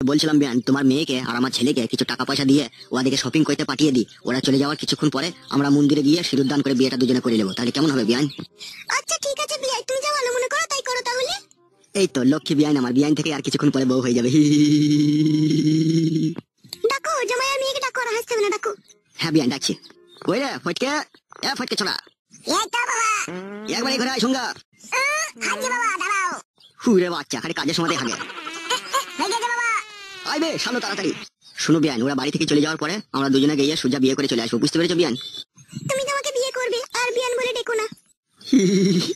বলছিলাম বিয়ান, তোমার মেয়েকে আর আমার ছেলেকে কিছু টাকা পয়সা দিয়ে ওদেরকে শপিং করতে পাঠিয়ে দিই। ওরা চলে যাওয়ার কিছুক্ষণ পরে আমরা মন্দিরে গিয়ে সিঁদুর দান করে বিয়েটা দুজনে করে নেবো। তাহলে কেমন হবে বিয়ান? আচ্ছা ঠিক আছে বিয়াই, তুমি যা ভালো মনে করো তাই করো তাহলে। এই তো লক্ষ্মী বিয়ান, আমার বিয়ান থেকে আর কিছুক্ষণ পরে বউ হয়ে যাবে। ডাকো জামাই, আর মেয়েকে ডাকো, আর হাসতে হবে না, ডাকো। হ্যাঁ বিয়ান ডাকছি। কই রে ফটকে, এ ফটকে ছোড়া, এই তো বাবা। একবারই ঘরে আয় সঙ্গা। হাজি বাবা দাঁড়াও। হুরে বাচ্চা, খালি কাজের সময় হাগে। হয়ে গেছে বাবা। আইবে সামনে তাড়াতাড়ি। শুনো বিয়ান, ওরা বাড়ি থেকে চলে যাওয়ার পরে আমরা দুজনে গিয়ে সোজা বিয়ে করে চলে আসবো, বুঝতে পেরেছো বিয়ান? তুমি তো আমাকে বিয়ে করবে, আর বিয়ান বলে ডেকো না।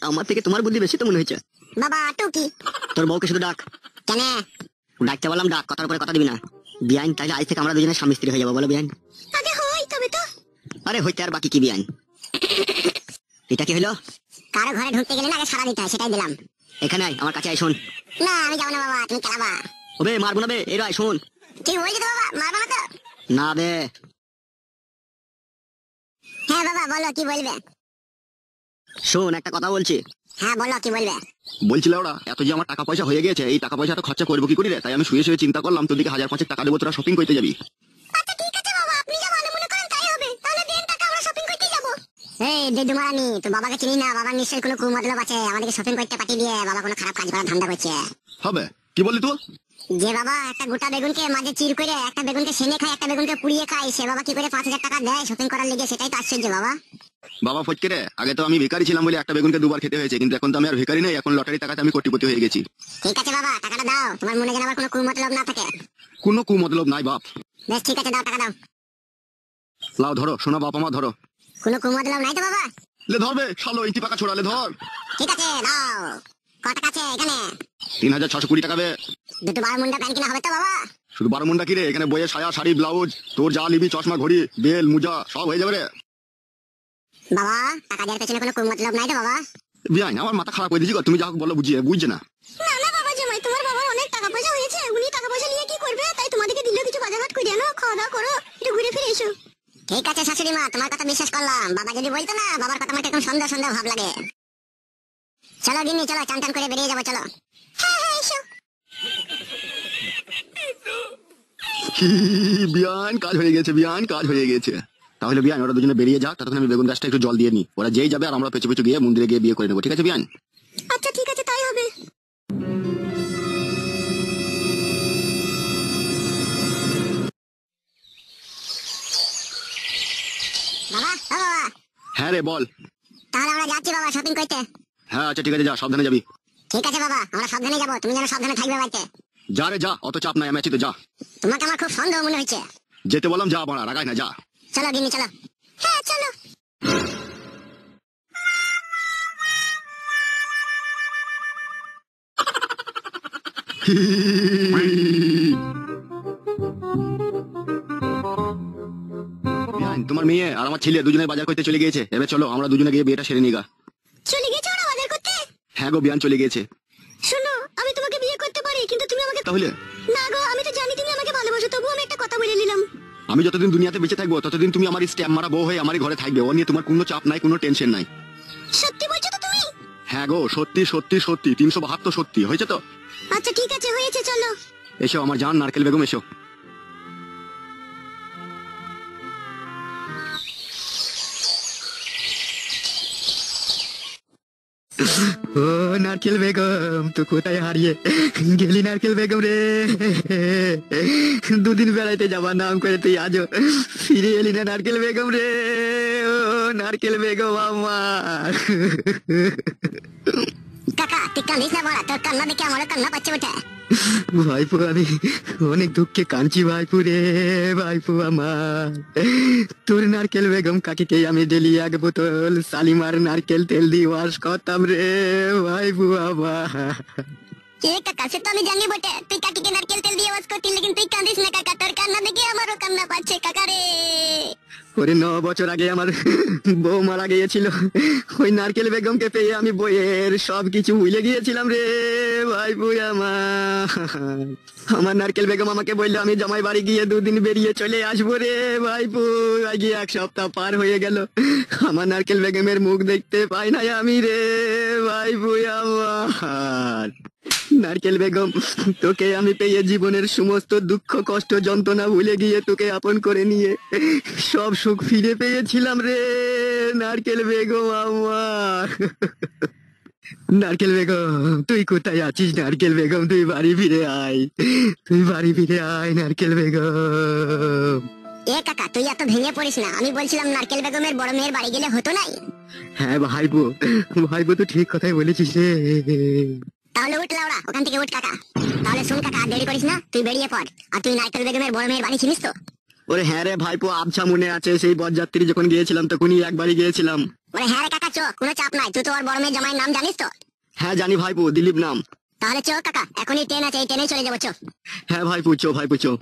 আমার থেকে তোমার বুদ্ধি বেশি তো মনে হয়েছে। বাবা টুকি। তোর বউকে শুধু ডাক। কেন? ডাকতে বললাম ডাক, কথার উপরে কথা দিবি না বিয়ান। তাহলে আজ থেকে আমরা দুজনে স্বামী স্ত্রী হয়ে যাবো, বলো বিয়ান? আগে হই তবে তো। আরে হইতে আর বাকি কি বিয়ান? এটা কি হলো? কারো ঘরে ঢুকতে গেলে না আগে সারা দিতে হয়, সেটাই দিলাম। এখানে আয়, আমার কাছে আয়, শোন। না আমি যাবো না বাবা, তুমি খেলাবা। ওবে মারবো না বে, এর আয় শোন। কি বলছো তো বাবা, মারবা না তো? না বে। হ্যাঁ বাবা বলো, কি বলবে? শোন একটা কথা বলছি। হ্যাঁ বলো, কি বলবে? বলছিল ওরা এত যে আমার টাকা পয়সা হয়ে গেছে, এই টাকা পয়সা তো খরচা করবো কি করে রে? তাই আমি শুয়ে শুয়ে চিন্তা করলাম তোদিকে 1000-5 টাকা দেবো, তোরা শপিং করতে যাবি। আচ্ছা ঠিক আছে বাবা, আপনি যা ভালো মনে করেন তাই হবে। তাহলে দেন টাকা, আমরা শপিং করতে যাবো। এই দিদু মারানি, তুই বাবাকে চিনি না? বাবার নিশ্চয়ই কোনো কুমতলব আছে, আমাদেরকে শপিং করতে পাঠিয়ে দিয়ে বাবা কোনো খারাপ কাজ করার ধান্দা করছে। হবে কি বললি তুই? যে বাবা একটা গোটা বেগুনকে মাঝে চির করে, একটা বেগুনকে সেনে খায়, একটা বেগুনকে পুড়িয়ে খায়, সে বাবা কি করে 5000 টাকা দেয় শপিং করার লেগে? সেটাই তো আশ্চর্য বাবা। বাবা ফটকে রে, আগে তো আমি ভিখারি ছিলাম বলে একটা বেগুনকে দুবার খেতে হয়েছে, কিন্তু এখন তো আমি আর ভিখারি নেই, এখন লটারি টাকাতে আমি কোটিপতি হয়ে গেছি। ঠিক আছে বাবা, টাকাটা দাও, তোমার মনে যেন আবার কোনো কুমতলব না থাকে। কোনো কুমতলব নাই বাপ। বেশ ঠিক আছে, দাও টাকা দাও। লাও ধরো, শোনা বাপ আমার ধরো। কোনো কুমতলব নাই তো বাবা? লে ধরবে শালো, ইঞ্চি পাকা ছোড়ালে ধর। ঠিক আছে দাও। কত টাকা আছে এখানে? 3620 টাকা বে। দুটো 12 মুন্ডা প্যান্ট কিনা হবে তো বাবা? শুধু 12 মুন্ডা কি রে, এখানে বইয়ের সায়া শাড়ি ব্লাউজ তোর যা নিবি, চশমা ঘড়ি বেল মুজা সব হয়ে যাবে রে। বাবা টাকা দেওয়ার পেছনে কোনো কুমতলব নাই তো বাবা? বিয়াই আমার মাথা খারাপ করে দিয়েছি গো, তুমি যা হোক বলো বুঝিয়ে, বুঝছে না। না না বাবা জামাই, তোমার বাবার অনেক টাকা পয়সা হয়েছে, উনি টাকা পয়সা নিয়ে কি করবে? তাই তোমাদেরকে দিলেও কিছু বাজার হাট করে আনো, খাওয়া দাওয়া করো, একটু ঘুরে ফিরে এসো। ঠিক আছে শাশুড়ি মা, তোমার কথা বিশ্বাস করলাম। বাবা যদি বলতো না, বাবার কথা আমার এখন সন্দেহ সন্দেহ ভাব লাগে। চলো গিন্নি, চলো চান টান করে বেরিয়ে যাবো, চলো। হ্যাঁ হ্যাঁ এসো। বিয়ান কাজ হয়ে গেছে, বিয়ান কাজ হয়ে গেছে। তাহলে বিয়ান ওরা দুজনে বেরিয়ে যাক, ততক্ষণ আমি বেগুন গাছটা একটু জল দিয়ে নি। ওরা যেই যাবে আর আমরা পেছু পেছু গিয়ে মন্দিরে গিয়ে বিয়ে করে নেবো, ঠিক আছে বিয়ান? আচ্ছা ঠিক আছে, তাই হবে। বাবা ও বাবা। হ্যাঁ রে বল। তাহলে আমরা যাচ্ছি বাবা শপিং করতে। হ্যাঁ আচ্ছা ঠিক আছে, যা সাবধানে যাবি। ঠিক আছে বাবা, আমরা সাবধানে যাবো, তুমি যেন সাবধানে থাকবে বাড়িতে। যা রে যা, অত চাপ নাই, আমি আছি তো, যা। তোমাকে আমার খুব সন্দেহ মনে হচ্ছে। যেতে বললাম যা, বাড়া রাগাই না, যা। চলো গিন্নি চলো। হ্যাঁ চলো। বিয়ান তোমার মেয়ে আর আমার ছেলে দুজনে বাজার করতে চলে গিয়েছে, এবার চলো আমরা দুজনে গিয়ে বিয়েটা সেরে নিগা। চলে গেছে ওরা বাজার করতে? হ্যাঁ গো বিয়ান চলে গিয়েছে। শোনো, আমি তোমাকে বিয়ে করতে পারি, কিন্তু তুমি আমাকে। তাহলে না গো, আমি তো জানি তুমি আমাকে ভালোবাসো, তবুও আমি একটা কথা বলে নিলাম। আমি যতদিন দুনিয়াতে বেঁচে থাকবো ততদিন তুমি আমার স্ট্যাম্প মারা বউ হয়ে আমার ঘরে থাকবে, ও নিয়ে তোমার কোনো চাপ নাই, কোনো টেনশন নাই। সত্যি বলছো তো তুমি? হ্যাঁ গো সত্যি সত্যি সত্যি, 372 সত্যি হয়েছে তো। আচ্ছা ঠিক আছে, হয়েছে, চলো। এসো আমার জান নারকেল বেগম, এসো। ও নারকেল বেগম, তো কোথায় হারিয়ে গেলি নারকেল বেগম রে? দুদিন বেড়াইতে যাবার নাম করে তুই আজও ফিরে এলি না নারকেল বেগম রে। ও নারকেল বেগম আমার। কাকা তুই কাঁদিস না বড়া, তোর কান্না দেখে আমারও কান্না পাচ্ছে ওঠে। ভাইপো আমি অনেক দুঃখে কাঁদছি ভাইপো রে, ভাইপো আমার। তোর নারকেল বেগম কাকিকে আমি ডেলি 1 বোতল শালিমার নারকেল তেল দিয়ে ওয়াশ করতাম রে ভাইপো আমার। কে কাকা, সে তো আমি জানি বটে, তুই কাকিকে নারকেল তেল দিয়ে ওয়াশ করতি, লেকিন তুই কাঁদিস না কাকা, তোর কান্না দেখে আমারও কান্না পাচ্ছে কাকা রে। ওরে 9 বছর আগে আমার বউ মারা গিয়েছিল, ওই নারকেল বেগমকে পেয়ে আমি বইয়ের সবকিছু ভুলে গিয়েছিলাম রে ভাইপো আমার। আমার নারকেল বেগম আমাকে বললো আমি জামাই বাড়ি গিয়ে 2 দিন বেরিয়ে চলে আসবো রে ভাইপো। আগে 1 সপ্তাহ পার হয়ে গেল, আমার নারকেল বেগমের মুখ দেখতে পাই না আমি রে ভাইপো আমার। নারকেল বেগম, তোকে আমি পেয়ে জীবনের সমস্ত দুঃখ কষ্ট যন্ত্রণা ভুলে গিয়ে তোকে আপন করে নিয়ে সব সুখ ফিরে পেয়েছিলাম রে নারকেল বেগম আমার। নারকেল বেগম তুই কোথায় আছিস? নারকেল বেগম তুই বাড়ি ফিরে আয়, তুই বাড়ি ফিরে আয় নারকেল বেগম। এ কাকা তুই এত ভেঙে পড়িস না, আমি বলছিলাম নারকেল বেগমের বড় মেয়ের বাড়ি গেলে হতো নাই? হ্যাঁ ভাইপো, ভাইপো তো ঠিক কথাই বলেছিস রে। তাহলে উঠ লাউড়া, ওখান থেকে উঠ কাকা। তাহলে শুন কাকা, আর দেরি করিস না, তুই বেরিয়ে পড়। আর তুই নারকেল বেগমের বড় মেয়ের বাড়ি চিনিস তো? ওরে হ্যাঁ রে ভাইপো, আবছা মনে আছে, সেই বরযাত্রী যখন গিয়েছিলাম তখনই একবারই গিয়েছিলাম। ওরে হ্যাঁ রে কাকা, চো, কোনো চাপ নাই। তুই তো ওর বড় মেয়ের জামাইয়ের নাম জানিস তো? হ্যাঁ জানি ভাইপো, দিলীপ নাম। তাহলে চো কাকা, এখনই ট্রেন আছে, এই ট্রেনে চলে যাবো, চো। হ্যাঁ ভাইপো চো, ভাইপো চো।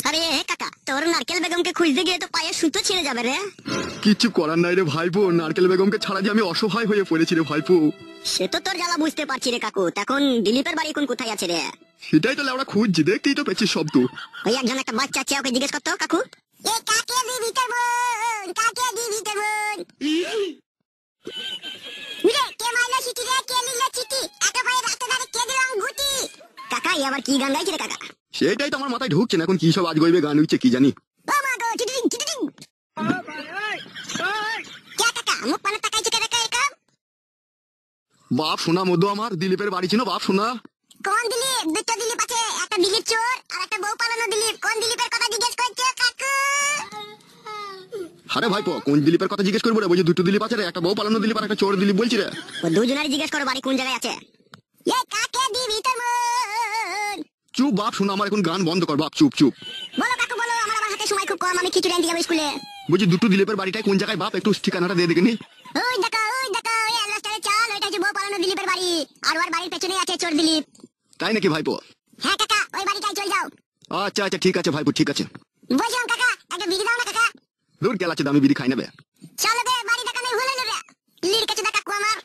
আরে কাকা, তোর নারকেল বেগমকে খুঁজতে গিয়ে তো পায়ে সুতো ছিঁড়ে যাবে রে। কিচ্ছু করার নাই রে ভাইপো, নারকেল বেগমকে ছাড়া যে আমি অসহায় হয়ে পড়েছি রে ভাইপো। সে তো তোর জ্বালা বুঝতে পারছি রে কাকু। তখন দিলীপের বাড়ি কোন কোথায় আছে রে? সেটাই তো লেওড়া খুঁজছি, দেখতেই তো পেয়েছি সব তো। ওই একজন একটা বাচ্চা আছে, ওকে জিজ্ঞেস করতো কাকু। এ কাকে দিবি তোর বোন? কাকে দিবি তোর বোন? রে কে মাইলো চিঠি রে, কে লিখলো চিঠি? এত ভাই রাতে ধারে কে দিলাম গুটি? কাকা এই আবার কি গান গাইছে রে কাকা? সেটাই তো আমার মাথায় ঢুকছে না, এখন কি সব আজ গইবে গান হচ্ছে কি জানি। ও মা গো, চিটিং চিটিং। কে কাকা মুখ পানে তাকাইছে কে রে কাকা? বাপ শোনা মধ্য আমার দিলীপের বাড়ি ছিল, বাপ শোনা। কোন দিলীপ? দুটো দিলীপ আছে, একটা দিলীপ চোর আর একটা বউ পালানো দিলীপ। কোন দিলীপের কথা জিজ্ঞেস করছো কাকু? আরে ভাইপো, কোন দিলীপের কথা জিজ্ঞেস করবো রে? বলছি দুটো দিলীপ আছে রে, একটা বউ পালানো দিলীপ আর একটা চোর দিলীপ বলছি রে। ও দুজনেরই জিজ্ঞেস করো বাড়ি কোন জায়গায় আছে। এ কাকে দিবি তোর বোন? চুপ বাপ শোনা, আমার এখন গান বন্ধ কর বাপ, চুপ চুপ। বলো কাকু বলো, আমার আবার হাতে সময় খুব কম, আমি খিচুড়ি আনতে যাবো স্কুলে। বলছি দুটো দিলীপের বাড়িটাই কোন জায়গায় বাপ, একটু ঠিকানাটা দিয়ে দেখে নি। ওই দেখো ওই আল্লাহটারে চাল, ওইটা হচ্ছে বউ পালানো দিলীপের বাড়ি। আর ওর বাড়ির পেছনে আছে চোর দিলীপ। তাই নাকি ভাইপো? হ্যাঁ কাকা, ওই বাড়িটাই চল যাও। আচ্ছা আচ্ছা ঠিক আছে ভাইপো, ঠিক আছে। বলছিলাম কাকা, একটা বিড়ি দাও না কাকা। দূর গেল আছে, দামি বিড়ি খাই নেবে। চলো বে, বাড়ি দেখানোর ভুলে নেবে। লির কাছে দেখা কাকু আমার।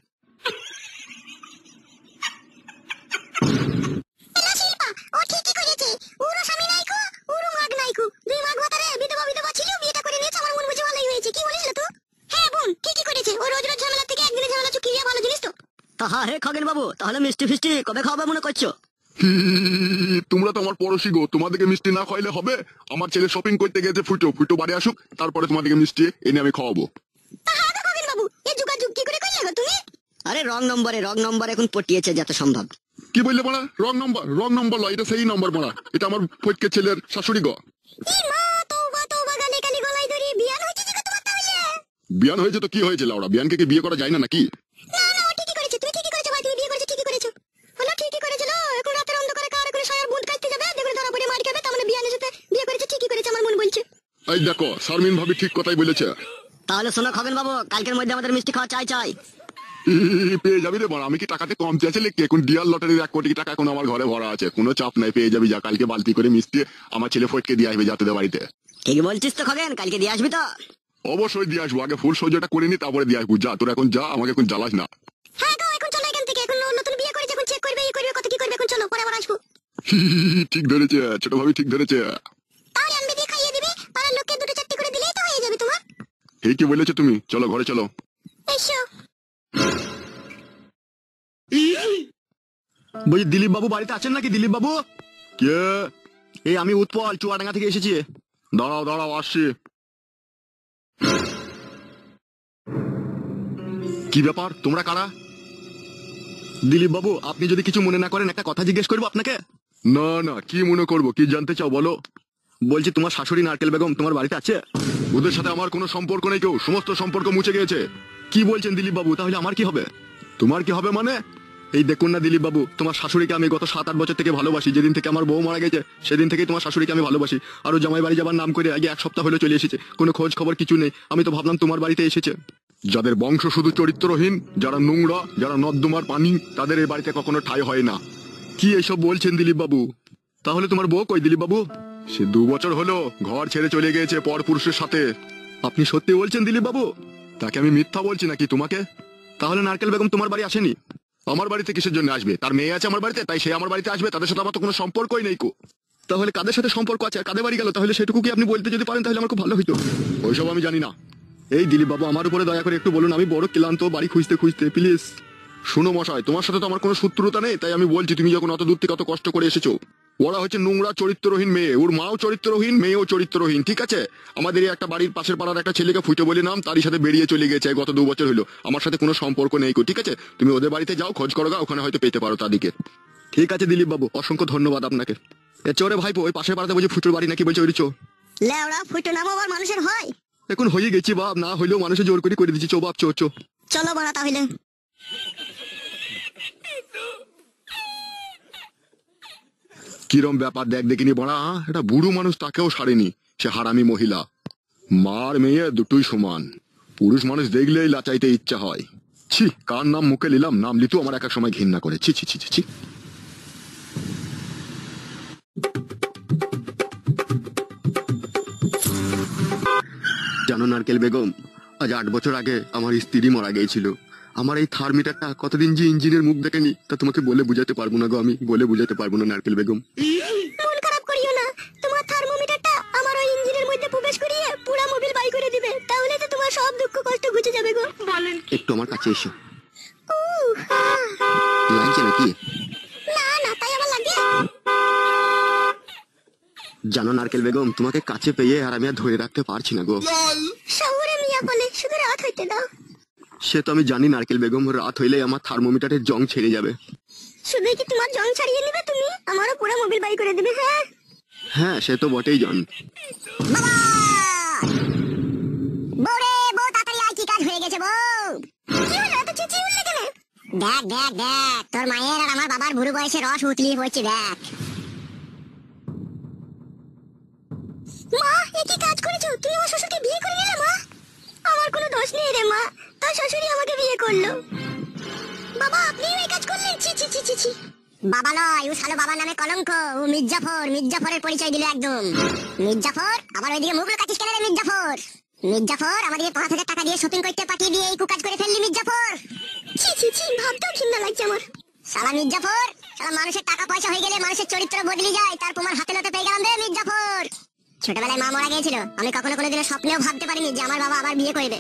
ও ঠিকই করেছে, ওরও স্বামী নাইকো, ওরও মাগ নাইকো। দুই মাগ ভাতারে বিধবা বিধবা ছিল, বিয়েটা করে নিয়েছে, আমার মন বুঝে ভালোই হয়েছে। কি বলিস তুই? হ্যাঁ বোন, ঠিকই করেছে। ও রোজ রোজ ঝামেলা থেকে একদিনে ঝামেলা চুকিয়ে ভালো জিনিস তো। হে খগেন বাবু, তাহলে মিষ্টি ফিষ্টি কবে খাওয়াবে মনে করছো? তোমরা তো আমার পড়োশি গো, তোমাদেরকে মিষ্টি না খাইলে হবে? আমার ছেলে শপিং করতে গেছে, ফুটো ফুটো বাড়ি আসুক, তারপরে তোমাদেরকে মিষ্টি এনে আমি খাওয়াবো। হ্যাঁ তো খগেন বাবু, এই যোগাযোগ কি করে করলে গো তুমি? আরে রং নম্বর এখন পটিয়েছে যত সম্ভব। কি বললে বলা? রং নম্বর লয়, এটা সেই নম্বর বলা। এটা আমার ফটকে ছেলের শাশুড়ি গো। ই মা, তওবা গালে গালি গলায় ধরে বিয়ান হয়েছে যে তোমার তাহলে? বিয়ান হয়েছে তো কি হয়েছে লাউড়া, বিয়ানকে কি বিয়ে করা যায় না নাকি? না না, ও ঠিকই করেছে, তুমি ঠিকই করেছো ভাই, তুমি বিয়ে করেছো ঠিকই করেছো। হলো ঠিকই করেছিল। এখন রাতের অন্ধকারে কার করে সায়ার বুট কাটতে যাবে, দেখবে ধরা পড়ে মার খাবে, তার মানে বিয়ানের সাথে বিয়ে করেছে ঠিকই করেছে, আমার মন বলছে। এই দেখো শারমিন ভাবি ঠিক কথাই বলেছে। তাহলে শোনো খগেন বাবু, কালকের মধ্যে আমাদের মিষ্টি খাওয়া চাই। পেয়ে যাবি রে বড়, আমি কি টাকাতে কম চেয়েছি লিখি? এখন ডিয়ার লটারির 1 কোটি টাকা এখন আমার ঘরে ভরা আছে, কোনো চাপ নাই, পেয়ে যাবি। যা কালকে বালতি করে মিষ্টি আমার ছেলে ফটকে দিয়ে আসবে যাতে বাড়িতে। ঠিক বলছিস তো খগেন, কালকে দিয়ে আসবি তো? অবশ্যই দিয়ে আসবো, আগে ফুল সহ্যটা করে নি তারপরে দিয়ে আসবো। যা তোর এখন যা, আমাকে এখন জ্বালাস না। হ্যাঁ গো, এখন চলো এখান থেকে, এখন নতুন বিয়ে করেছে, এখন চেক করবে, এই করবে, কত কি করবে, এখন চলো, পরে আবার আসবো। ঠিক ধরেছে ছোট ভাবি, ঠিক ধরেছে। তাহলে আনবে দিয়ে খাইয়ে দিবে, পাড়ার লোককে 2-4টি করে দিলেই তো হয়ে যাবে তোমার। ঠিকই বলেছো তুমি, চলো ঘরে চলো। এসো। বলছি দিলীপ বাবু বাড়িতে আছেন নাকি? দিলীপ বাবু কে? এই আমি উৎপল, চুয়াডাঙ্গা থেকে এসেছি। দাঁড়াও আসছি। কি ব্যাপার, তোমরা কারা? দিলীপ বাবু আপনি যদি কিছু মনে না করেন একটা কথা জিজ্ঞেস করবো আপনাকে। না কি মনে করবো, কি জানতে চাও বলো। বলছি তোমার শাশুড়ি নারকেল বেগম তোমার বাড়িতে আছে? ওদের সাথে আমার কোনো সম্পর্ক নেই, কেউ সমস্ত সম্পর্ক মুছে গিয়েছে। কি বলছেন দিলীপ বাবু, তাহলে আমার কি হবে? তোমার কি হবে মানে? এই দেখুন না দিলীপ বাবু, তোমার শাশুড়িকে আমি গত 7-8 বছর থেকে ভালোবাসি। যেদিন থেকে আমার বউ মারা গেছে সেদিন থেকেই তোমার শাশুড়িকে আমি ভালোবাসি। আরো জামাই বাড়ি যাবার নাম করে আগে 1 সপ্তাহ হলো চলে এসেছে, কোনো খোঁজ খবর কিছু নেই। আমি তো ভাবলাম তোমার বাড়িতে এসেছে। যাদের বংশ শুধু চরিত্রহীন, যারা নোংরা, যারা নর্দমার পানি, তাদের এই বাড়িতে কখনো ঠাঁই হয় না। কি এইসব বলছেন দিলীপ বাবু? তাহলে তোমার বউ কই দিলীপ বাবু? সে 2 বছর হলো ঘর ছেড়ে চলে গিয়েছে পর পুরুষের সাথে। আপনি সত্যি বলছেন দিলীপ বাবু? তাকে আমি মিথ্যা বলছি নাকি তোমাকে? তাহলে নারকেল বেগম তোমার বাড়ি আসেনি? আমার বাড়িতে কিসের জন্য আসবে? তার মেয়ে আছে আমার বাড়িতে, তাই সে আমার বাড়িতে আসবে। তাদের সাথে আমার তো কোনো সম্পর্কই নেই কো। তাহলে কাদের সাথে সম্পর্ক আছে আর কাদের বাড়ি গেল? তাহলে সেটুকু কি আপনি বলতে যদি পারেন তাহলে আমার খুব ভালো হইতো। ওইসব আমি জানি না। এই দিলীপ বাবু, আমার উপরে দয়া করে একটু বলুন, আমি বড় ক্লান্ত বাড়ি খুঁজতে খুঁজতে, প্লিজ। শুনো মশাই, তোমার সাথে তো আমার কোনো শত্রুতা নেই, তাই আমি বলছি তুমি যখন অত দূর থেকে অত কষ্ট করে এসেছো, ওরা হচ্ছে নোংরা চরিত্রহীন মেয়ে, ওর মাও চরিত্রহীন, মেয়েও চরিত্রহীন, ঠিক আছে? আমাদের এই একটা বাড়ির পাশের পাড়ার একটা ছেলেকে ফুটে বলে নাম, তারই সাথে বেরিয়ে চলে গেছে গত 2 বছর হলো। আমার সাথে কোনো সম্পর্ক নেই কো, ঠিক আছে? তুমি ওদের বাড়িতে যাও, খোঁজ করো গা, ওখানে হয়তো পেতে পারো তাদেরকে। ঠিক আছে দিলীপ বাবু, অসংখ্য ধন্যবাদ আপনাকে। এ চোরে ভাইপো, ওই পাশের পাড়াতে বলছি ফুটোর বাড়ি নাকি বলছে, ওই চো। লেওড়া ফুটো নাম আবার মানুষের হয়? এখন হয়ে গেছি বাপ, না হইলেও মানুষের জোর করে দিচ্ছি। চো বাপ, চো চো। চলো বাড়া তাহলে। কিরম ব্যাপার দেখ দেখিনি বড়া, এটা বুড়ো মানুষ, তাকেও সারেনি, সে হারামি মহিলা। মার মেয়ে দুটোই সমান, পুরুষ মানুষ দেখলেই লাচাইতে ইচ্ছা হয়। ছি, কার নাম মুখে নিলাম, নাম লিতেও আমার এক এক সময় ঘৃণা করে। ছি ছি ছি ছি ছি। জানো নারকেল বেগম, আজ 8 বছর আগে আমার স্ত্রী মারা গিয়েছিল। আমার এই থার্মিটারটা কতদিন যে ইঞ্জিনের মুখ দেখেনি তা তোমাকে বলে বুঝাতে পারবো না গো, আমি বলে বুঝাতে পারবো না নারকেল বেগম। মন খারাপ করিও না, তোমার থার্মোমিটারটা আমার ওই ইঞ্জিনের মধ্যে প্রবেশ করিয়ে পুরো মোবিল বাই করে দিবে, তাহলে তো তোমার সব দুঃখ কষ্ট ঘুচে যাবে গো। বলেন একটু আমার কাছে এসো। হ্যাঁ। লাগছে নাকি? না না, তাই আমার লাগে। জানো নারকেল বেগম, তোমাকে কাছে পেয়ে আর আমি আর ধরে রাখতে পারছি না গো। শহরে মিয়া বলে শুধু রাত হইতে দাও। সে তো আমি জানি নারকেল বেগম, রাত হইলে আমার থার্মোমিটারের জং ছেড়ে যাবে। শুধু কি তোমার জং ছাড়িয়ে নিবে তুমি, আমারও পুরো মোবিল বাই করে দিবে। হ্যাঁ হ্যাঁ, সে তো বটেই জান। বাবা বউরে, বউ তাড়াতাড়ি আয়, কি কাজ হয়ে গেছে বউ? কি হলো, এত চেঁচিয়ে উঠলে কেন? দেখ দেখ দেখ, তোর মায়ের আর আমার বাবার বুড়ো বয়সে রস উতলিয়ে পড়ছে, দেখ। মা, এ কি কাজ করেছো তুমি? আমার শ্বশুরকে বিয়ে করে নিলে মা? আমার কোনো দোষ নেই রে মা, তার শ্বশুরই আমাকে বিয়ে করলো। বাবা, আপনিও এই কাজ করলেন? ছি ছি ছি ছি ছি। বাবা নয়, ও শালো বাবার নামে কলঙ্ক। ও মির্জাফর, মির্জাফরের পরিচয় দিল একদম। মির্জাফর, আবার ওইদিকে মুখ লুকাচ্ছিস কেন রে মির্জাফর? মির্জাফর, আমাদেরকে 5,000 টাকা দিয়ে শপিং করতে পাঠিয়ে দিয়ে এই কুকাজ করে ফেললি মির্জাফর। ছি ছি ছি, ভাবতেও ঘৃণা লাগছে আমার। শালা মির্জাফর, শালা মানুষের টাকা পয়সা হয়ে গেলে মানুষের চরিত্র বদলে যায়, তার প্রমাণ হাতে নাতে পেয়ে গেলাম রে মির্জাফর। ছোটবেলায় মা মারা গিয়েছিল, আমি কখনো কোনোদিনও স্বপ্নেও ভাবতে পারিনি যে আমার বাবা আবার বিয়ে করবে।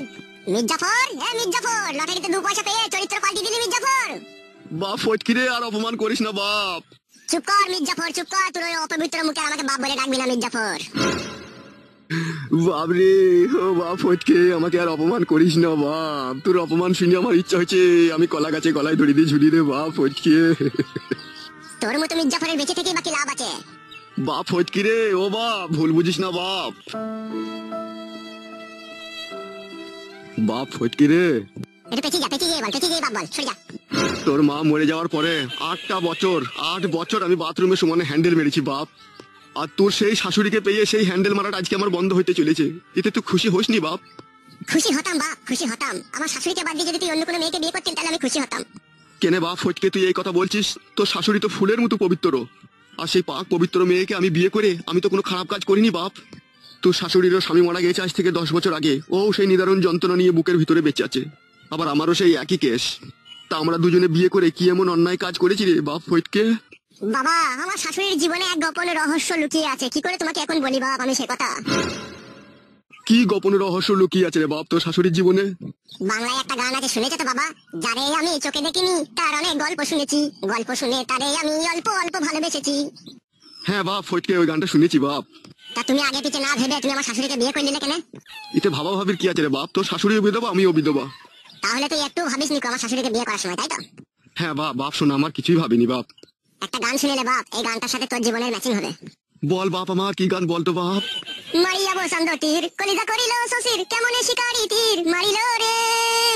মির্জাফর, হ্যাঁ মির্জাফর, লটারিতে 2 পয়সা পেয়ে চরিত্র পাল্টে দিলি মির্জাফর। বাপ ফটকিরে, আর অপমান করিস না বাপ। চুপ কর মির্জাফর, চুপ কর, তোর ওই অপবিত্র মুখে আমাকে বাপ বলে ডাকবি না মির্জাফর। বাপরে, ও বাপ ফটকে, আমাকে আর অপমান করিস না বাপ। তোর অপমান শুনে আমার ইচ্ছা হয়েছে আমি কলা গাছে গলায় দড়ি দিয়ে ঝুলি রে বাপ ফটকে। তোর মতো মির্জাফরের বেঁচে থেকে বাকি লাভ আছে? বাপ ফটকিরে, ও বাপ, ভুল বুঝিস না বাপ। বাপ ফটকিরে, এটা পেঁচিয়ে যা, পেঁচিয়ে বল, পেঁচিয়ে বাপ বল, সরে যা। তোর মা মরে যাওয়ার পরে 8 বছর আমি বাথরুমে সমানে হ্যান্ডেল মেরেছি বাপ। আর তোর সেই শাশুড়িকে পেয়ে সেই হ্যান্ডেল মারাটা আজকে আমার বন্ধ হইতে চলেছে। এতে তুই খুশি হোসনি বাপ? খুশি হতাম বাপ, খুশি হতাম। আমার শাশুড়িকে বাদ দিয়ে যদি তুই অন্য কোনো মেয়েকে বিয়ে করতেন তাহলে আমি খুশি হতাম। কেনে বাপ ফটকে তুই এই কথা বলছিস? তোর শাশুড়ি তো ফুলের মতো পবিত্র, আর সেই পাক পবিত্র মেয়েকে আমি বিয়ে করে আমি তো কোনো খারাপ কাজ করিনি বাপ। তোর শাশুড়িরও স্বামী মারা গেছে আজ থেকে 10 বছর আগে, ও সেই নিদারুণ যন্ত্রণা নিয়ে বুকের ভিতরে বেঁচে আছে। আবার আমারও সেই একই কেস। তা আমরা দুজনে বিয়ে করে কি এমন অন্যায় কাজ করেছি রে বাপ ফটকে? বাবা, আমার শাশুড়ির জীবনে এক গোপন রহস্য লুকিয়ে আছে, কি করে তোমাকে এখন বলি বাপ আমি সে কথা। কি গোপন রহস্য লুকিয়ে আছে রে বাপ তোর শাশুড়ির জীবনে? বাংলায় একটা গান আছে, শুনেছো তো বাবা? যারে আমি চোখে দেখিনি তার অনেক গল্প শুনেছি, গল্প শুনে তারে আমি অল্প অল্প ভালোবেসেছি। হ্যাঁ বাপ ফটকে, ওই গানটা শুনেছি বাপ। তা তুমি আগে পিছে না ভেবে তুমি আমার শাশুড়িকে বিয়ে করে নিলে কেন? এতে ভাবা ভাবির কি আছে রে বাপ? তোর শাশুড়িও বিধবা, আমিও বিধবা। তাহলে তুই একটু ভাবিস নি আমার শাশুড়িকে বিয়ে করার সময়, তাই তো? হ্যাঁ বাপ, বাপ শোনা, আমার কিছুই ভাবিনি বাপ। একটা গান শুনেলে বাপ, এই গানটার সাথে তোর জীবনের ম্যাচিং হবে। বল বাপ, আমার কি গান বলতো বাপ? মারিয়া বসন্ত তীর কলিজা করিল শশীর, কেমনে শিকারি তীর মারিল রে,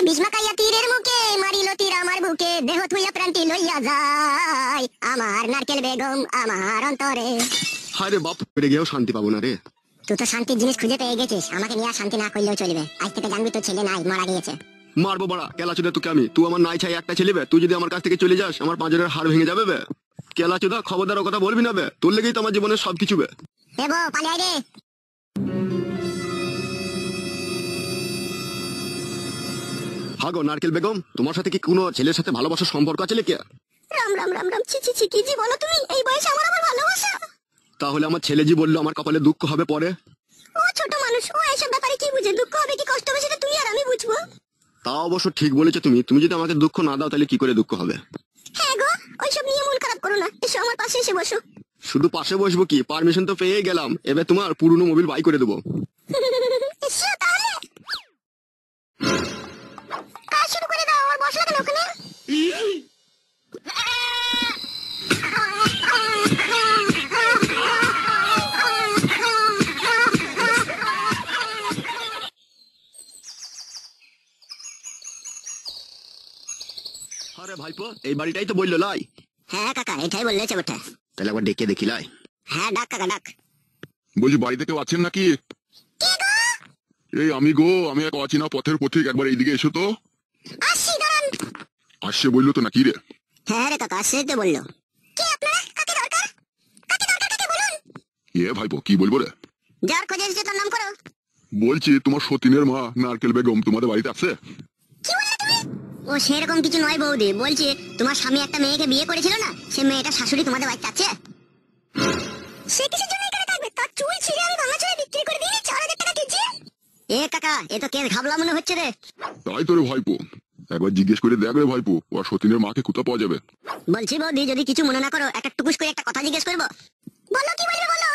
ভীষ্মাকাইয়া তীরের মুখে মারিল তীর আমার বুকে, দেহ থুইয়া প্রাণটি লইয়া যায় আমার নারকেল বেগম আমার অন্তরে। হায় রে বাপ, পেরে গিয়েও শান্তি পাবো না রে। তুই তো শান্তির জিনিস খুঁজে পেয়ে গেছিস, আমাকে নিয়ে শান্তি না করলেও চলবে। আজ থেকে জানবি তোর ছেলে নাই, মারা গিয়েছে। মারবো বাড়া কেলাচোদা তোকে আমি, তুই আমার নাই ছাই একটা ছেলে বে, তুই যদি আমার কাছ থেকে চলে যাস আমার পাঁজরের হাড় ভেঙে যাবে বে। কেলাচোদা খবরদার ও কথা বলবি না বে, তোর লেগেই তো আমার জীবনের সবকিছু বে। এ বউ পালিয়ে আয় রে। হাগো নারকেল বেগম, তোমার সাথে কি কোনো ছেলের সাথে ভালোবাসার সম্পর্ক আছে কে? রাম রাম রাম রাম, ছি ছি ছি, কি জি বলো তুমি, এই বয়সে আমার আবার ভালোবাসা? তাহলে আমার ছেলে জি বললো আমার কপালে দুঃখ হবে পরে। ও ছোট মানুষ, ও এইসব ব্যাপারে কি বুঝে? দুঃখ হবে কি কষ্ট হবে সেটা তুই আর আমি বুঝবো। তা অবশ্য ঠিক বলেছো তুমি, তুমি যদি আমাকে দুঃখ না দাও তাহলে কি করে দুঃখ হবে? হ্যাঁ গো, ওইসব নিয়ে মন খারাপ করো না, এসো আমার পাশে এসে বসো। শুধু পাশে বসবো কি, পারমিশন তো পেয়ে গেলাম, এবার তোমার পুরনো মোবিল বাই করে দেবো। এসো তাহলে, কাজ শুরু করে দাও। আমার বসা কেন ওখানে? আরে ভাইপো, এই বাড়িটাই তো বললো লাই। হ্যাঁ কাকা, এটাই বললেছে বটে। তাহলে একবার ডেকে দেখি লাই। হ্যাঁ ডাক কাকা ডাক। বলছি বাড়িতে কেউ আছেন নাকি? এই আমি গো, আমি এক অচেনা পথের পথিক, একবার এইদিকে এসো তো। আসছি দাঁড়ান। আসছে বললো তো নাকি রে? হ্যাঁ রে কাকা, আসছে তো বললো। কে আপনারা? কাকে দরকার? কাকে দরকার কাকে বলুন। এ ভাইপো কি বলবো রে? যার খোঁজে এসেছে তার নাম করো। বলছি তোমার সতীনের মা নারকেল বেগম তোমাদের বাড়িতে আছে? কি বললে তুমি? ও সেরকম কিছু নয় বৌদি, বলছি তোমার স্বামী একটা মেয়েকে বিয়ে করেছিল না, সে মেয়েটা শাশুড়ি তোমাদের বাড়িতে আছে। সে কিসের জন্য এখানে থাকবে? তার চুল ছিঁড়ে আমি ভাঙাচোরা বিক্রি করে দিই 4,000 টাকা কেজি। এ কাকা, এ তো কেস ঘাবলা মনে হচ্ছে রে। তাই তো রে ভাইপো, একবার জিজ্ঞেস করে দেখ রে ভাইপো, ও সতীনের মাকে কোথা পাওয়া যাবে? বলছি বৌদি, যদি কিছু মনে না করো, একটা টুকুস করে একটা কথা জিজ্ঞেস করবো? বলো, কি বলবে বলো।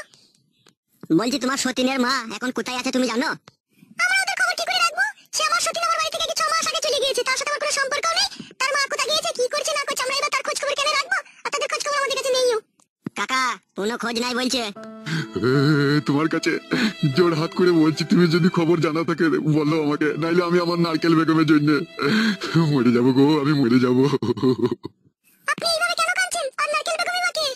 বলছি তোমার সতীনের মা এখন কোথায় আছে তুমি জানো? আমার ওদের খবর কি করে রাখবো? সে আমার সতীন আমার বাড়ি থেকে 6 মাস আগে চলে গিয়েছে, তার সাথে আমার কোনো সম্পর্ক নেই। তার মা কোথায় গিয়েছে, কি করছে না করছে, আমরা এবার তার খোঁজ খবর কেন রাখবো? আর তাদের খোঁজ খবর আমাদের কাছে নেইও। কাকা, কোনো খোঁজ নাই বলছে। তোমার কাছে জোর হাত করে বলছি, তুমি যদি খবর জানা থাকে বলো আমাকে, নাইলে আমি আমার নারকেল বেগমের জন্য মরে যাবো গো, আমি মরে যাবো। আপনি এইভাবে কেন কাঁদছেন? আর নারকেল বেগমের মাকে?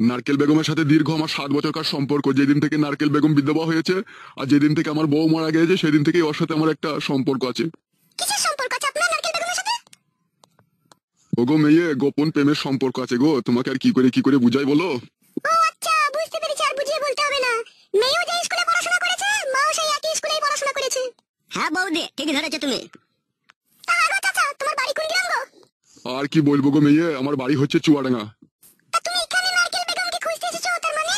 নারকেল বেগমের সাথে দীর্ঘ আমার 7 বছরকার সম্পর্ক। যেদিন থেকে নারকেল বেগম বিধবা হয়েছে আর যেদিন থেকে আমার বউ মারা গেছে সেদিন থেকে ওর সাথে আমার একটা সম্পর্ক আছে। কিসের সম্পর্ক আছে আপনার নারকেল বেগমের সাথে? ওগো মেয়ে, গোপন প্রেমের সম্পর্ক আছে গো, তোমাকে আর কি করে বুঝাই বলো? ও আচ্ছা, বুঝতে পেরেছি, আর বুঝিয়ে বলতে হবে না। মেয়েও যে স্কুলে পড়াশোনা করেছে, মাও সেই একই স্কুলেই পড়াশোনা করেছে। হ্যাঁ বৌদি, ঠিক ধরেছো তুমি। তাহলে চাচা, তোমার বাড়ি কোন গ্রাম গো? আর কি বলবো গো মেয়ে, আমার বাড়ি হচ্ছে চুয়াডাঙ্গা। তা তুমি এখানে নারকেল বেগমকে খুঁজতে এসেছো তার মানে?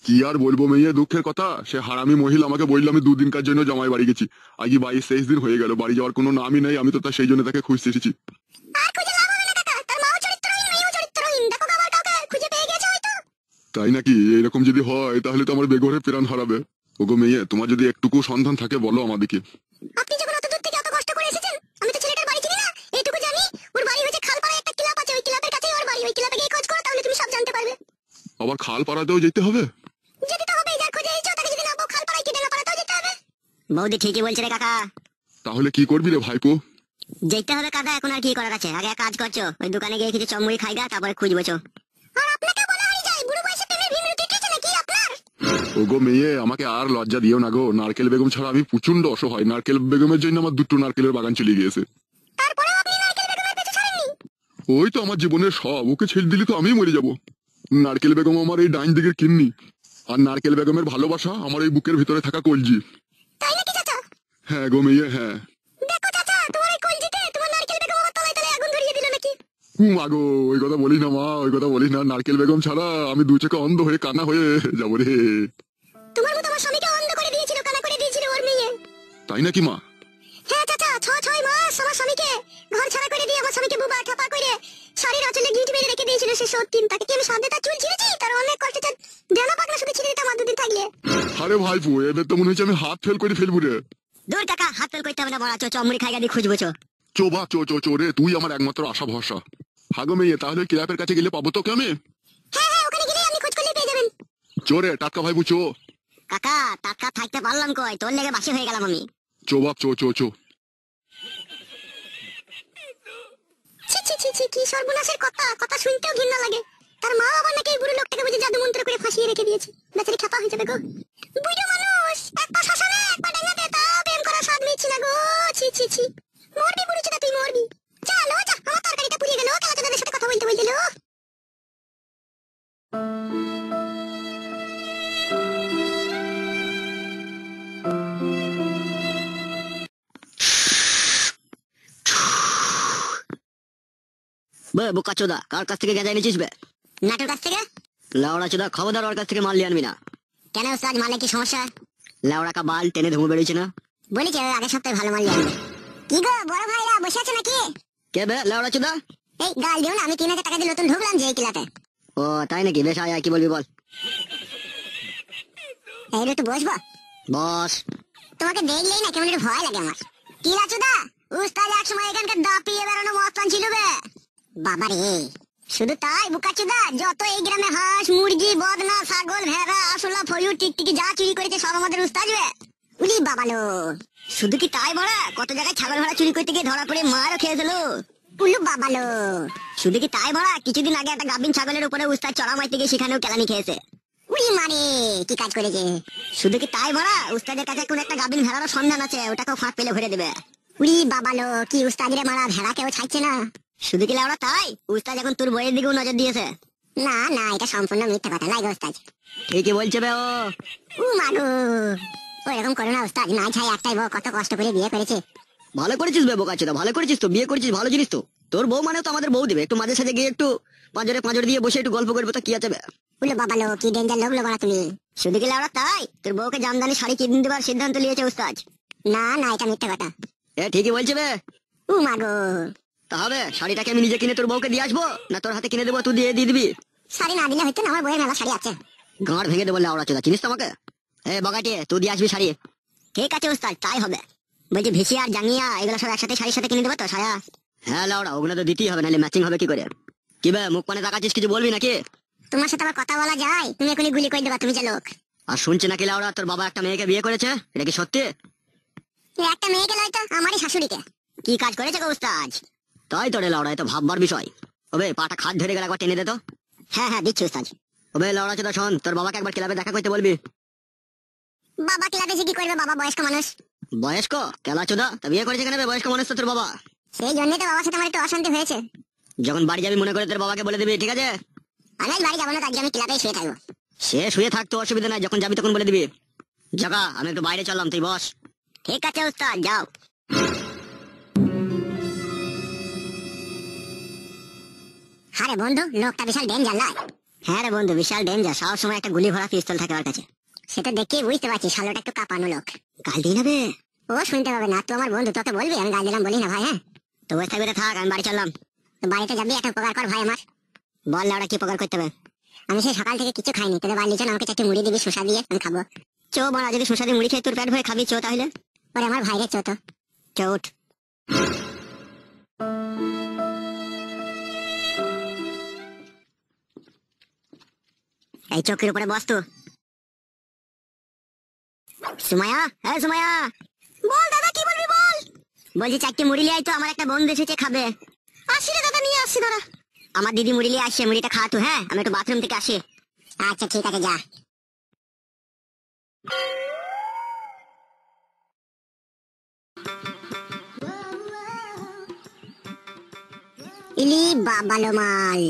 কি আর বলবো মেয়ে, দুঃখের কথা, সে হারামি মহিলা আমাকে বললো আমি 2 দিনকার জন্য জামাই বাড়ি গেছি। আজকে 22-23 দিন হয়ে গেল, বাড়ি যাওয়ার কোনো নামই নেই। আমি তো তার সেই জন্য তাকে খুঁজতে এসেছি। আর খুঁজে লাভ হবে না কাকা, তার মাও চরিত্রহীন, মেয়েও চরিত্রহীন। দেখো আবার কাউকে খুঁজে পেয়ে গেছে হয়তো। তাই নাকি? এরকম যদি হয় তাহলে তো আমার বেঘরে প্রাণ হারাবে। ওগো মেয়ে, তোমার যদি একটুকু সন্ধান থাকে বলো আমাদেরকে। আপনি যখন অত দূর থেকে অত কষ্ট করে এসেছেন, আমি তো ছেলেটার বাড়ি চিনি না, এইটুকু জানি ওর বাড়ি হচ্ছে খালপাড়ায় একটা ক্লাব আছে, ওই ক্লাবের কাছেই ওর বাড়ি। ওই ক্লাবে গিয়ে খোঁজ করো, তাহলে তুমি সব জানতে পারবে। আবার খাল পাড়াতেও যেতে হবে? যেতে তো হবে, যার খোঁজে এসেছো তাকে যদি না পাও, খালপাড়ায় কেটে না পাড়াতেও যেতে হবে। বৌদি ঠিকই বলছে রে কাকা। তাহলে কি করবি রে ভাইপো? যেতে হবে কাকা, এখন আর কি করার আছে? আগে এক কাজ করছো, ওই দোকানে গিয়ে কিছু চমড়ি খাইগা, তারপরে খুঁজবো চো। আর আপনাকে বলা হয়ে যায়, বুড়ো বয়সে প্রেমের ভিমরুতি উঠেছে নাকি আপনার? ওগো মেয়ে, আমাকে আর লজ্জা দিও না গো। নারকেল বেগম ছাড়া আমি প্রচন্ড অসহায়। নারকেল বেগমের জন্য আমার 2টো নারকেলের বাগান চলে গিয়েছে। তারপরেও আপনি নারকেল বেগমের পেছনে ছাড়েননি? ওই তো আমার জীবনের সব, ওকে ছেড়ে দিলে তো আমি মরে যাব। নারকেল বেগম আমার এই ডাইন দিকের কিন্নি, আর নারকেল বেগমের ভালোবাসা আমার এই বুকের ভিতরে থাকা কলজি। তাই নাকি চাচা? হ্যাঁ গো মেয়ে, হ্যাঁ। দেখো চাচা, তোমার এই কলজিতে তোমার নারকেল বেগম আমার তলায় তলায় আগুন ধরিয়ে দিল নাকি? মাগো, ওই কথা বলিস না মা, ওই কথা বলিস না। নারকেল বেগম ছাড়া আমি 2 চোখে অন্ধ হয়ে কানা হয়ে যাবো রে। তোমার মতো আমার স্বামীকে অন্ধ করে দিয়েছিল, কানা করে দিয়েছিল ওর মেয়ে। তাই নাকি মা? হ্যাঁ চাচা, 6 মাস আমার স্বামীকে ঘর ছাড়া করে দিয়ে, আমার স্বামীকে বুবা ঠাপা করে শাড়ির আঁচলে গিট মেরে রেখে দিয়েছিল সে সতীন। তাকে কি আমি সাধ্যে তার চুল ছিঁড়েছি? তার অনেক কষ্টে তার জানা পাকনা শুধু ছিঁড়ে দিতাম আর 2 দিন থাকলে। আরে ভাইপো, এবার তো মনে হচ্ছে আমি হাত ফেল করে ফেলবো রে। দূর কাকা, হাত ফেল করতে হবে না, বড়া চো, চমড়ি খাইগা দিয়ে খুঁজবো চো। চো বা চো রে, তুই আমার একমাত্র আশা ভরসা। হাগো মেয়ে, তাহলে ক্লাবের কাছে গেলে পাবো তোকে আমি? হ্যাঁ হ্যাঁ, ওখানে গেলে আপনি খোঁজ করলে পেয়ে যাবেন। চো রে টাটকা ভাইপো, চো। কাকা, টাটকা থাকতে পারলাম কই, তোর লেগে বাসি হয়ে গেলাম আমি। চো বাপ, চো। ছি ছি ছি ছি, কি সর্বনাশের কথা, কথা শুনতেও ঘৃণা লাগে। তার মা আবার নাকি এই বুড়ো লোকটাকে বুঝে জাদু মন্ত্র করে ফাঁসিয়ে রেখে দিয়েছে। বেচারি খেপা হয়ে যাবে গো। বুড়ো মানুষ, এক পা শ্মশানে এক পা ডাঙাতে, তাও প্রেম করার স্বাদ নিচ্ছি না গো। ছি ছি ছি। মরবি বুড়ি চোদা, তুই মরবি। চলো যা, আমার তরকারিটা পুড়িয়ে গেল খেলা চোদাদের সাথে কথা বলতে বলতে। বে বোকা চোদা, কার কাছ থেকে গেঁজা এনেছিস বে? নাটোর কাছ থেকে। লাউড়া চোদা, খবরদার ওর কাছ থেকে মাল নিয়ে আনবি না। কেন উস্তাদ, মালে কি সমস্যা? লাউড়া কা বাল টেনে ধুমো বেরোচ্ছে না। বলেছে আগের সপ্তাহে ভালো মাল নিয়ে আনবে। কি গো বড় ভাইরা বসে আছে নাকি? কে বে লাউড়া চোদা? এই গাল দিও না, আমি 3000 টাকা দিয়ে নতুন ঢুকলাম যে এই ক্লাবে। ও তাই নাকি? বেশ আয় আয়, কি বলবি বল। এই রে, তো বসবো? বস। তোমাকে দেখলেই না কেমন একটু ভয় লাগে আমার। কি লাচুদা, উস্তাদ এক সময় এখানকার দাপিয়ে বেড়ানো মস্তান ছিল বে। বাবা রে, শুধু তাই বুকাচুদা, যত এই গ্রামে হাঁস মুরগি বদনা ছাগল ভেড়া আসলা ফয়ুর টিকটিকি যা চুরি করেছে সব আমাদের উস্তাদ বে। উলি বাবালো, শুধু কি তাই বড়া, কত জায়গায় ছাগল ভেড়া চুরি করতে গিয়ে ধরা পড়ে মারও খেয়েছিল। উলু বাবালো, শুধু কি তাই বড়া, কিছুদিন আগে একটা গাভিন ছাগলের উপরে উস্তাদ চড়া মারতে গিয়ে সেখানেও কেলানি খেয়েছে। উলি মানে কি কাজ করেছে? শুধু কি তাই বড়া, উস্তাদের কাছে কোন একটা গাভিন ভেড়ারও সন্ধান আছে, ওটাকেও ফাঁক পেলে ভরে দেবে। উলি বাবালো, কি উস্তাদিরে মারা, ভেড়া কেউ ছাড়ছে না। শুধু কি লাউড়া তাই, উস্তাদ এখন তোর বইয়ের দিকেও নজর দিয়েছে। না না, এটা সম্পূর্ণ মিথ্যা কথা লাগে উস্তাদ। ঠিকই বলছে বে ও। মাগো, ওইরকম করো না উস্তাদ, নাই ছাই একটাই বউ, কত কষ্ট করে বিয়ে করেছে। ভালো করেছিস বে বোকা চোদা, ভালো করেছিস তো, বিয়ে করেছিস, ভালো জিনিস তো। তোর বউ মানে তো আমাদের বউ দিবে, একটু মাঝে সাঝে গিয়ে একটু পাঁজরে পাঁজরে দিয়ে বসে একটু গল্প করবো, তো কি আছে বে? উলো বাবালো, কি ডেঞ্জার লোক লোক তুমি। শুধু কি লাউড়া তাই, তোর বউকে জামদানি শাড়ি কিনে দেবার সিদ্ধান্ত নিয়েছে উস্তাদ। না না, এটা মিথ্যা কথা। এ ঠিকই বলছে বে। মাগো, তাহলে শাড়িটাকে আমি নিজে কিনে তোর বউকে দিয়ে আসবো, না তোর হাতে কিনে দেবো, তুই দিয়ে দিবি? শাড়ি না দিলে হয়তো না, আমার বইয়ের মেলা শাড়ি আছে। গাঁড় ভেঙে দেবো লাউড়া চোদা, চিনিস তো আমাকে? এ বগাটি, তুই দিয়ে আসবি শাড়ি। ঠিক আছে উস্তাদ, তাই হবে। বলছি ভিসি আর জাঙ্গিয়া এগুলো সব একসাথে শাড়ির সাথে কিনে দেবো তো সায়া? হ্যাঁ লাউড়া, ওগুলো তো দিতেই হবে, নাহলে ম্যাচিং হবে কি করে? কি বে মুখ পানে তাকাচ্ছিস, কিছু বলবি নাকি? তোমার সাথে আবার কথা বলা যায়? তুমি এখনই গুলি করে দেবা, তুমি যে লোক। আর শুনছি নাকি লাউড়া তোর বাবা একটা মেয়েকে বিয়ে করেছে, এটা কি সত্যি? একটা মেয়েকে লয় তো আমারই শাশুড়িকে। কি কাজ করেছে গো উস্তাদ? তাই তো রে লাউড়া, এ তো ভাববার বিষয়। ওবে পাটা খাট ধরে গেলে একবার টেনে দে তো। হ্যাঁ হ্যাঁ, দিচ্ছি উস্তাদ। ওবে লাউড়া চোদা শোন, তোর বাবাকে একবার ক্লাবে দেখা করতে বলবি। বাবা ক্লাবে এসে কি করবে, বাবা বয়স্ক মানুষ। বয়স্ক কেলা চোদা, তা বিয়ে করেছে কেন বে, বয়স্ক মানুষ তো তোর বাবা। সেই জন্যই তো বাবার সাথে আমার একটু অশান্তি হয়েছে। যখন বাড়ি যাবি মনে করে তোর বাবাকে বলে দিবি, ঠিক আছে? আমি আজ বাড়ি যাবো না, আজকে আমি ক্লাবেই শুয়ে থাকবো। সে শুয়ে থাকতো অসুবিধা নাই, যখন যাবি তখন বলে দিবি। জাগা, আমি একটু বাইরে চললাম, তুই বস। ঠিক আছে উস্তাদ, যাও। আরে বন্ধু, লোকটা বিশাল ডেঞ্জার লাই। হ্যাঁ রে বন্ধু, বিশাল ডেঞ্জার, সব সময় একটা গুলি ভরা পিস্তল থাকে ওর কাছে। সেটা দেখেই বুঝতে পারছি শালোটা একটু কাঁপানো লোক। গাল দিই না বে। ও শুনতে পাবে না, তো আমার বন্ধু, তোকে বলবি আমি গাল দিলাম বলি না ভাই। হ্যাঁ, তো বসে থাকবি রে, থাক, আমি বাড়ি চললাম। তো বাড়িতে যাবি, একটা উপকার কর ভাই আমার। বল লাউড়া, কি প্রকার করতে হবে? আমি সেই সকাল থেকে কিছু খাইনি, তোদের বাড়ি চল, আমাকে 4টি মুড়ি দিবি শসা দিয়ে, আমি খাবো। চো বাড়া, যদি সুস্বাদু মুড়ি খেয়ে তোর পেট ভরে খাবি, চো তাহলে। ওরে আমার ভাইরে চো তো। চো উঠ। এই চৌকির উপরে বস তো। সুমায়া, হ্যাঁ সুমায়া। বল দাদা, কি বলবি বল। বলছি 4টি মুড়ি লিয়ে আয় তো, আমার একটা বন্ধু এসেছে, খাবে। আসি রে দাদা, নিয়ে আসছি দাঁড়া। আমার দিদি মুড়ি লিয়ে আসছে, মুড়িটা খা তো। হ্যাঁ, আমি একটু বাথরুম থেকে আসি। আচ্ছা ঠিক আছে, যা। ইলি বাবালো মাল।